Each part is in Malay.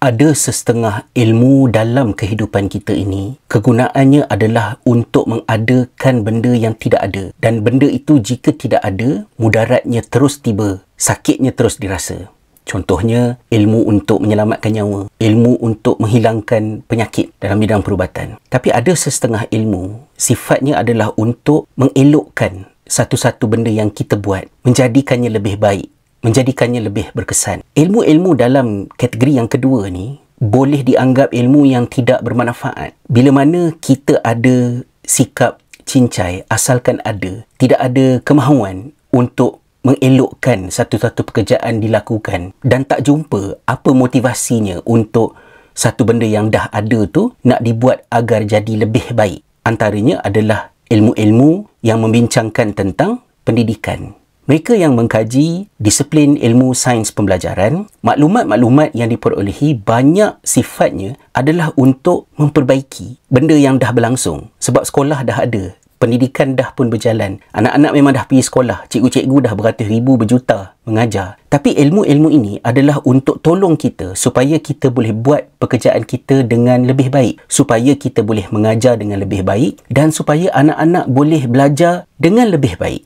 Ada sesetengah ilmu dalam kehidupan kita ini, kegunaannya adalah untuk mengadakan benda yang tidak ada. Dan benda itu jika tidak ada, mudaratnya terus tiba, sakitnya terus dirasa. Contohnya, ilmu untuk menyelamatkan nyawa, ilmu untuk menghilangkan penyakit dalam bidang perubatan. Tapi ada sesetengah ilmu, sifatnya adalah untuk mengelokkan satu-satu benda yang kita buat, menjadikannya lebih baik, menjadikannya lebih berkesan. Ilmu-ilmu dalam kategori yang kedua ni boleh dianggap ilmu yang tidak bermanfaat. Bila mana kita ada sikap cincai, asalkan ada, tidak ada kemahuan untuk mengelokkan satu-satu pekerjaan dilakukan dan tak jumpa apa motivasinya untuk satu benda yang dah ada tu nak dibuat agar jadi lebih baik. Antaranya adalah ilmu-ilmu yang membincangkan tentang pendidikan. Mereka yang mengkaji disiplin ilmu sains pembelajaran, maklumat-maklumat yang diperolehi banyak sifatnya adalah untuk memperbaiki benda yang dah berlangsung. Sebab sekolah dah ada, pendidikan dah pun berjalan. Anak-anak memang dah pergi sekolah, cikgu-cikgu dah beratus ribu, berjuta mengajar. Tapi ilmu-ilmu ini adalah untuk tolong kita supaya kita boleh buat pekerjaan kita dengan lebih baik, supaya kita boleh mengajar dengan lebih baik dan supaya anak-anak boleh belajar dengan lebih baik.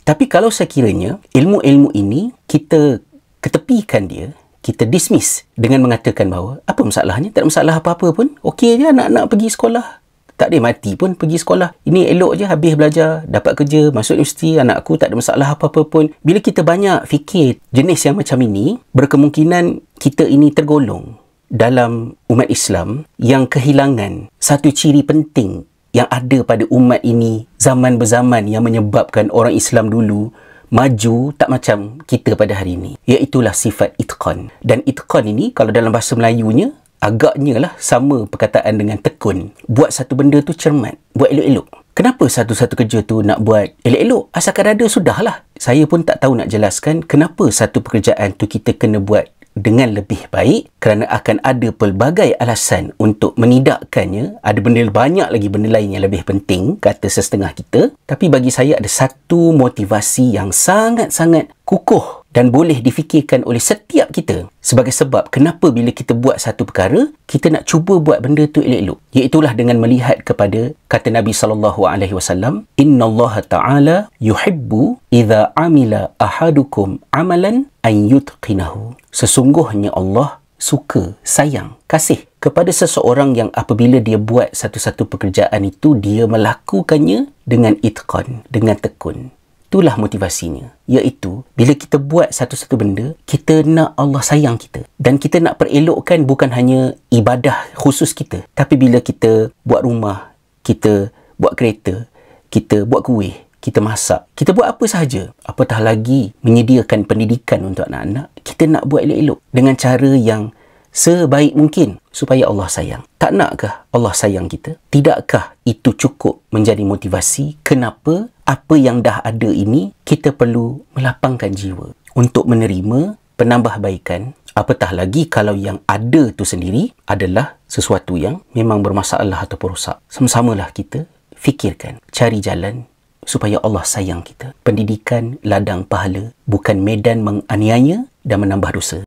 Tapi kalau sekiranya ilmu-ilmu ini kita ketepikan dia, kita dismiss dengan mengatakan bahawa apa masalahnya? Tak ada masalah apa-apa pun. Okey je anak-anak pergi sekolah. Tak ada mati pun pergi sekolah. Ini elok je habis belajar, dapat kerja, masuk universiti, anakku tak ada masalah apa-apa pun. Bila kita banyak fikir jenis yang macam ini, berkemungkinan kita ini tergolong dalam umat Islam yang kehilangan satu ciri penting yang ada pada umat ini zaman berzaman yang menyebabkan orang Islam dulu maju tak macam kita pada hari ini, iaitulah sifat itqan. Dan itqan ini kalau dalam bahasa Melayunya agaknya lah sama perkataan dengan tekun. Buat satu benda tu cermat, buat elok-elok. Kenapa satu-satu kerja tu nak buat elok-elok? Asalkan ada sudahlah. Saya pun tak tahu nak jelaskan kenapa satu pekerjaan tu kita kena buat dengan lebih baik, kerana akan ada pelbagai alasan untuk menidakkannya. Ada benda banyak lagi benda lain yang lebih penting, kata sesetengah kita. Tapi bagi saya ada satu motivasi yang sangat-sangat kukuh dan boleh difikirkan oleh setiap kita sebagai sebab kenapa bila kita buat satu perkara, kita nak cuba buat benda tu elok-elok. Iaitulah dengan melihat kepada kata Nabi SAW, Innallaha ta'ala yuhibbu idza amila ahadukum amalan an yutqinahu. Sesungguhnya Allah suka, sayang, kasih kepada seseorang yang apabila dia buat satu-satu pekerjaan itu, dia melakukannya dengan itqan, dengan tekun. Itulah motivasinya, iaitu bila kita buat satu-satu benda, kita nak Allah sayang kita. Dan kita nak perelokkan bukan hanya ibadah khusus kita, tapi bila kita buat rumah, kita buat kereta, kita buat kuih, kita masak, kita buat apa sahaja. Apatah lagi menyediakan pendidikan untuk anak-anak, kita nak buat elok-elok dengan cara yang sebaik mungkin supaya Allah sayang. Tak nakkah Allah sayang kita? Tidakkah itu cukup menjadi motivasi kenapa apa yang dah ada ini kita perlu melapangkan jiwa untuk menerima penambahbaikan? Apatah lagi kalau yang ada tu sendiri adalah sesuatu yang memang bermasalah ataupun rosak. Sama-samalah kita fikirkan, cari jalan supaya Allah sayang kita. Pendidikan ladang pahala, bukan medan menganiaya dan menambah dosa.